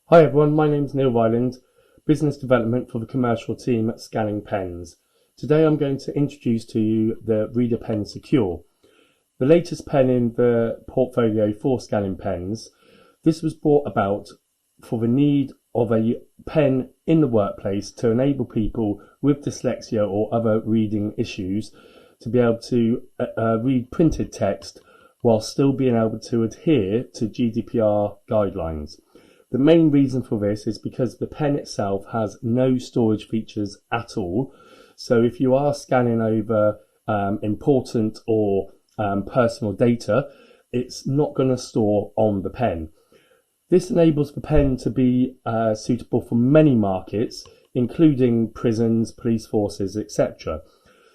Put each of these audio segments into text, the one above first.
Hi everyone, my name's Neil Ryland, Business Development for the commercial team at Scanning Pens. Today I'm going to introduce to you the ReaderPen Secure, the latest pen in the portfolio for Scanning Pens. This was brought about for the need of a pen in the workplace to enable people with dyslexia or other reading issues to be able to read printed text while still being able to adhere to GDPR guidelines. The main reason for this is because the pen itself has no storage features at all. So if you are scanning over important or personal data, it's not going to store on the pen. This enables the pen to be suitable for many markets, including prisons, police forces, etc.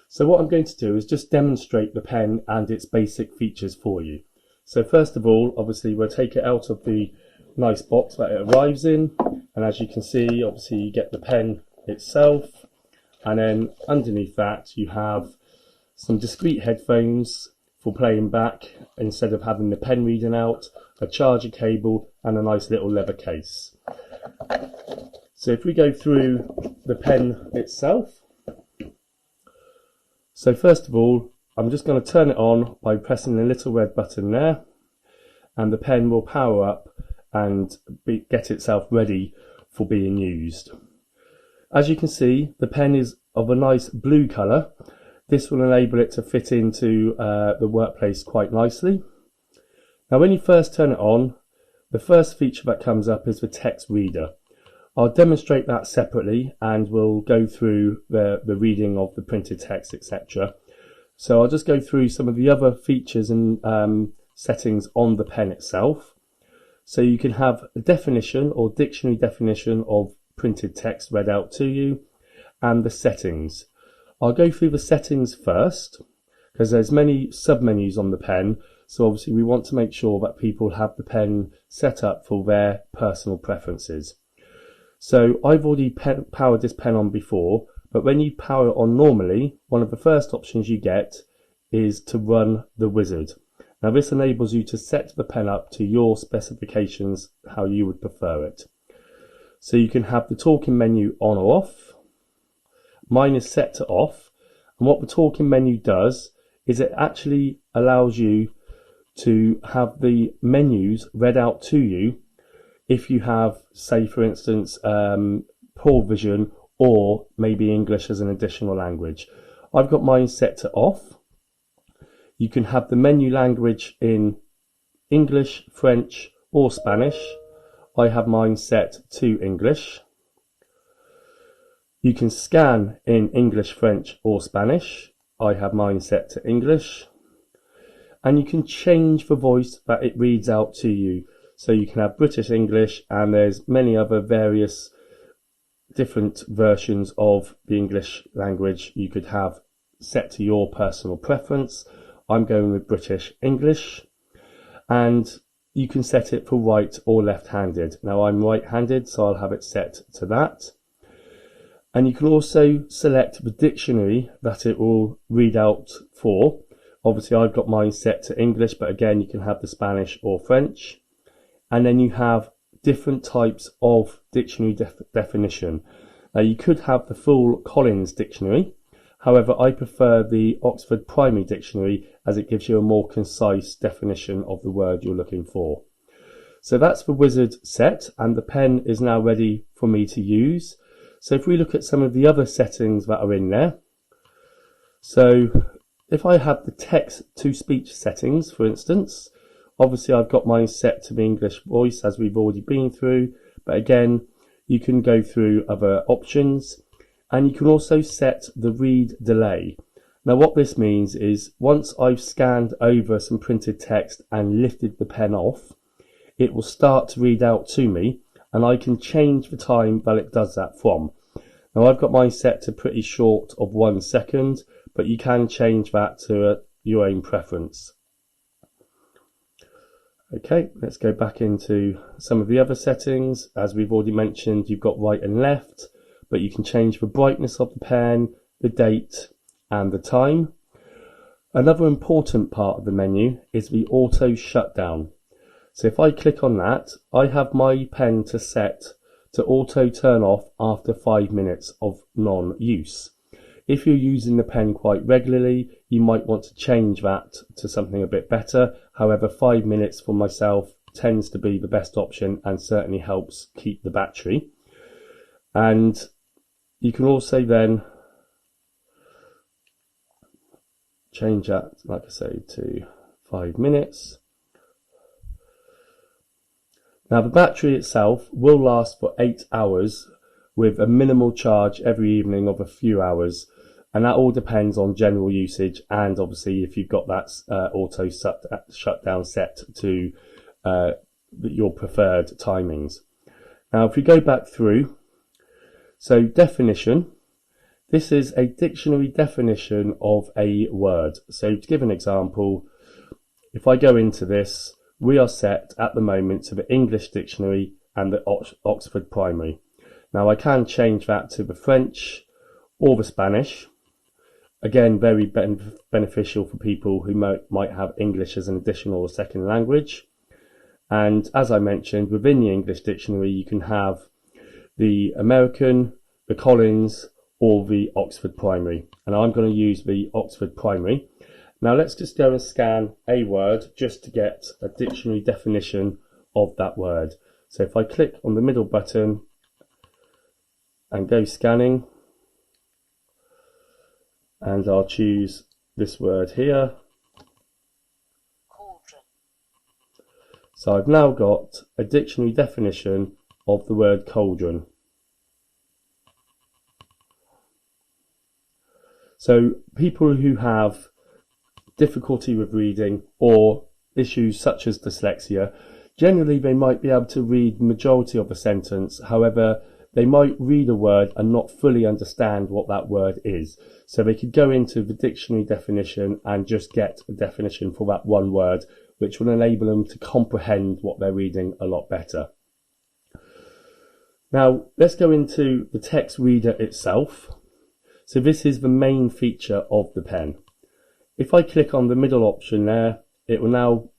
So what I'm going to do is just demonstrate the pen and its basic features for you. So first of all, obviously we'll take it out of the nice box that it arrives in, and as you can see, obviously you get the pen itself, and then underneath that you have some discrete headphones for playing back instead of having the pen reading out, a charger cable and a nice little leather case. So if we go through the pen itself, so first of all I'm just going to turn it on by pressing the little red button there, and the pen will power up and get itself ready for being used. As you can see, the pen is of a nice blue colour. This will enable it to fit into the workplace quite nicely. Now when you first turn it on, the first feature that comes up is the text reader. I'll demonstrate that separately and we'll go through the reading of the printed text, etc. So I'll just go through some of the other features and settings on the pen itself. So you can have a definition or dictionary definition of printed text read out to you, and the settings. I'll go through the settings first because there's many submenus on the pen, so obviously we want to make sure that people have the pen set up for their personal preferences. So I've already powered this pen on before, but when you power it on normally, one of the first options you get is to run the wizard. Now this enables you to set the pen up to your specifications, how you would prefer it. So you can have the talking menu on or off. Mine is set to off, and what the talking menu does is it actually allows you to have the menus read out to you if you have, say for instance, poor vision or maybe English as an additional language. I've got mine set to off. You can have the menu language in English, French or Spanish. I have mine set to English. You can scan in English, French or Spanish. I have mine set to English. And you can change the voice that it reads out to you. So you can have British English, and there's many other various different versions of the English language you could have set to your personal preference. I'm going with British English, and you can set it for right or left-handed. Now I'm right-handed, so I'll have it set to that. And you can also select the dictionary that it will read out for. Obviously I've got mine set to English, but again you can have the Spanish or French. And then you have different types of dictionary definition. Now you could have the full Collins dictionary. However, I prefer the Oxford Primary Dictionary as it gives you a more concise definition of the word you're looking for. So that's the wizard set, and the pen is now ready for me to use. So if we look at some of the other settings that are in there. So if I have the text to speech settings, for instance, obviously I've got mine set to the English voice as we've already been through, but again, you can go through other options. And you can also set the read delay. Now what this means is once I've scanned over some printed text and lifted the pen off, it will start to read out to me, and I can change the time that it does that from. Now I've got mine set to pretty short of 1 second, but you can change that to your own preference. Okay, let's go back into some of the other settings. As we've already mentioned, you've got right and left, but you can change the brightness of the pen, the date and the time. Another important part of the menu is the auto shutdown. So if I click on that, I have my pen to set to auto turn off after 5 minutes of non-use. If you're using the pen quite regularly, you might want to change that to something a bit better. However, 5 minutes for myself tends to be the best option and certainly helps keep the battery. And you can also then change that, like I say, to 5 minutes. Now the battery itself will last for 8 hours with a minimal charge every evening of a few hours, and that all depends on general usage and obviously if you've got that auto shutdown set to your preferred timings. Now if we go back through, so definition, this is a dictionary definition of a word. So to give an example, if I go into this, we are set at the moment to the English dictionary and the Oxford Primary. Now I can change that to the French or the Spanish. Again, very beneficial for people who might have English as an additional or second language. And as I mentioned, within the English dictionary, you can have the American, the Collins, or the Oxford Primary. And I'm going to use the Oxford Primary. Now let's just go and scan a word just to get a dictionary definition of that word. So if I click on the middle button and go scanning, and I'll choose this word here. Cauldron. So I've now got a dictionary definition of the word cauldron. So people who have difficulty with reading or issues such as dyslexia, generally they might be able to read the majority of a sentence. However, they might read a word and not fully understand what that word is. So they could go into the dictionary definition and just get a definition for that one word, which will enable them to comprehend what they're reading a lot better. Now, let's go into the text reader itself. So this is the main feature of the pen. If I click on the middle option there, it will now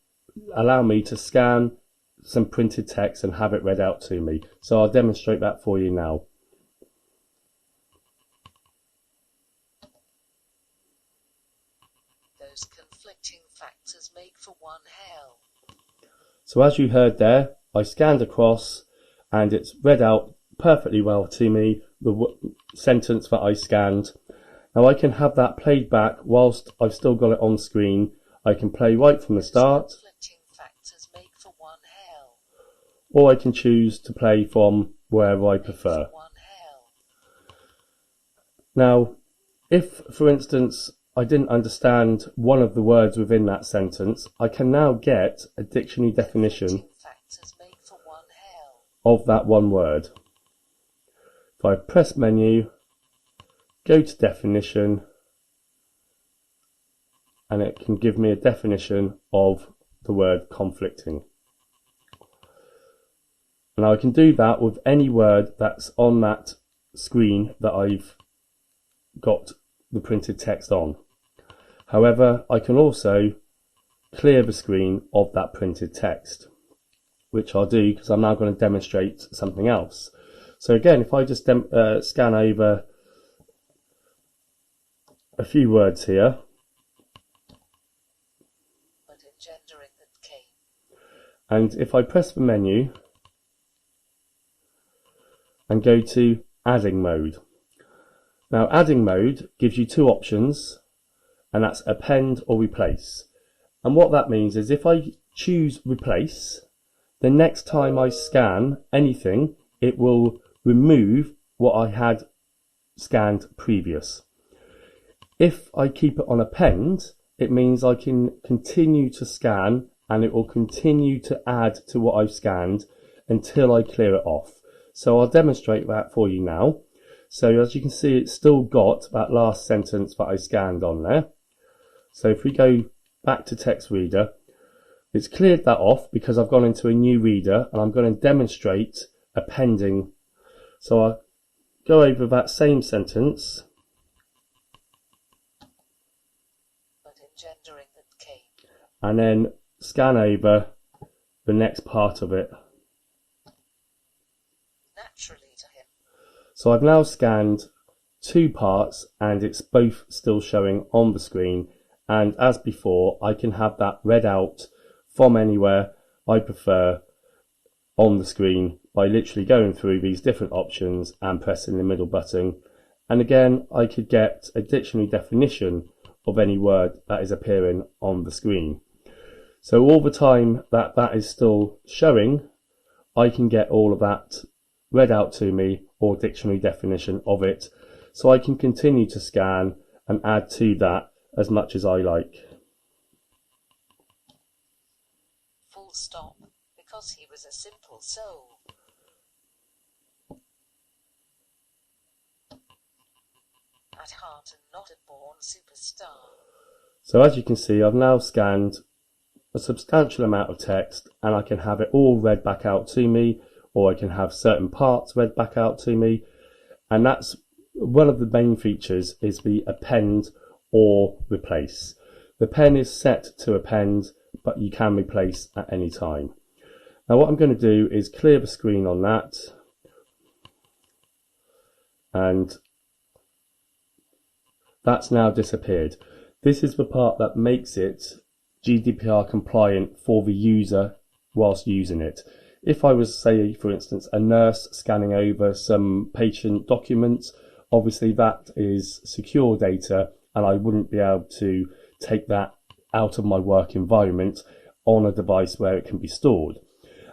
allow me to scan some printed text and have it read out to me. So I'll demonstrate that for you now. Those conflicting factors make for one hell. So as you heard there, I scanned across and it's read out perfectly well to me, the sentence that I scanned. Now I can have that played back whilst I've still got it on screen. I can play right from the start, Make for one hell. or I can choose to play from wherever I prefer. Now, if, for instance, I didn't understand one of the words within that sentence, I can now get a dictionary definition Make for one hell. of that one word. If I press menu, go to definition, and it can give me a definition of the word conflicting. Now I can do that with any word that's on that screen that I've got the printed text on. However, I can also clear the screen of that printed text, which I'll do because I'm now going to demonstrate something else. So again, if I just scan over a few words here, and if I press the menu and go to adding mode. Now adding mode gives you two options, and that's append or replace. And what that means is if I choose replace, the next time I scan anything, it will remove what I had scanned previous. If I keep it on append, it means I can continue to scan and it will continue to add to what I've scanned until I clear it off. So I'll demonstrate that for you now. So as you can see, it's still got that last sentence that I scanned on there. So if we go back to text reader, it's cleared that off because I've gone into a new reader and I'm going to demonstrate appending. So I'll go over that same sentence. And then scan over the next part of it. Naturally to him. So I've now scanned 2 parts and it's both still showing on the screen, and as before I can have that read out from anywhere I prefer on the screen by literally going through these different options and pressing the middle button. And again, I could get a dictionary definition of any word that is appearing on the screen. So all the time that that is still showing, I can get all of that read out to me, or dictionary definition of it, so I can continue to scan and add to that as much as I like. Full stop, because he was a simple soul. At heart and not a born superstar. So as you can see, I've now scanned a substantial amount of text and I can have it all read back out to me, or I can have certain parts read back out to me. And that's one of the main features, is the append or replace. The pen is set to append, but you can replace at any time. Now what I'm going to do is clear the screen on that, and that's now disappeared. This is the part that makes it GDPR compliant for the user whilst using it. If I was, say, for instance, a nurse scanning over some patient documents, obviously that is secure data and I wouldn't be able to take that out of my work environment on a device where it can be stored.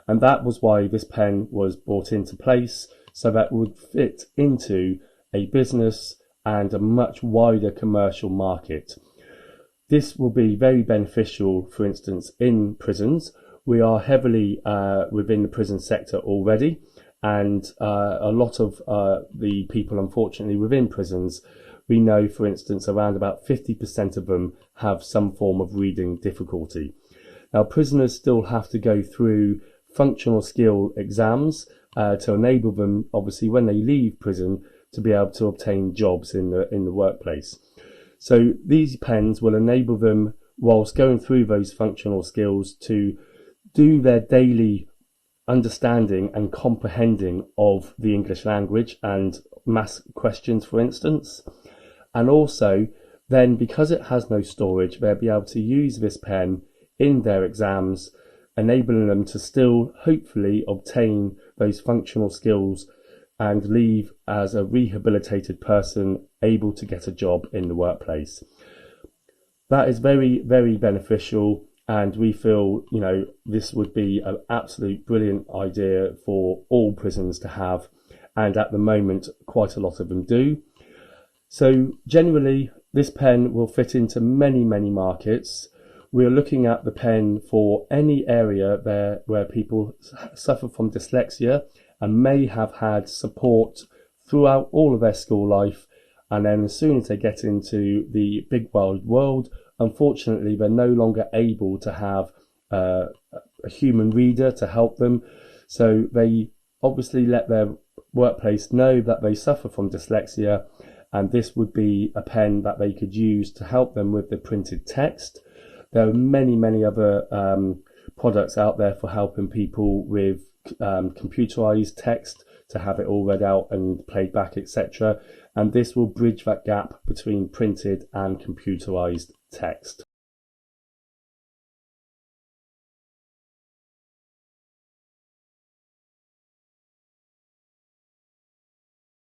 And that was why this pen was brought into place, so that it would fit into a business and a much wider commercial market. This will be very beneficial, for instance, in prisons. We are heavily within the prison sector already, and a lot of the people, unfortunately, within prisons, we know, for instance, around about 50% of them have some form of reading difficulty. Now, prisoners still have to go through functional skill exams to enable them, obviously, when they leave prison, to be able to obtain jobs in the workplace. So these pens will enable them, whilst going through those functional skills, to do their daily understanding and comprehending of the English language and maths questions, for instance. And also then, because it has no storage, they'll be able to use this pen in their exams, enabling them to still hopefully obtain those functional skills and leave as a rehabilitated person able to get a job in the workplace. That is very, very beneficial, and we feel, this would be an absolute brilliant idea for all prisons to have, and at the moment quite a lot of them do. So generally this pen will fit into many, many markets. We're looking at the pen for any area where people suffer from dyslexia and may have had support throughout all of their school life, and then as soon as they get into the big wide world, unfortunately they're no longer able to have a human reader to help them, so they obviously let their workplace know that they suffer from dyslexia, and this would be a pen that they could use to help them with the printed text. There are many, many other products out there for helping people with computerized text, to have it all read out and played back, etc. And this will bridge that gap between printed and computerized text.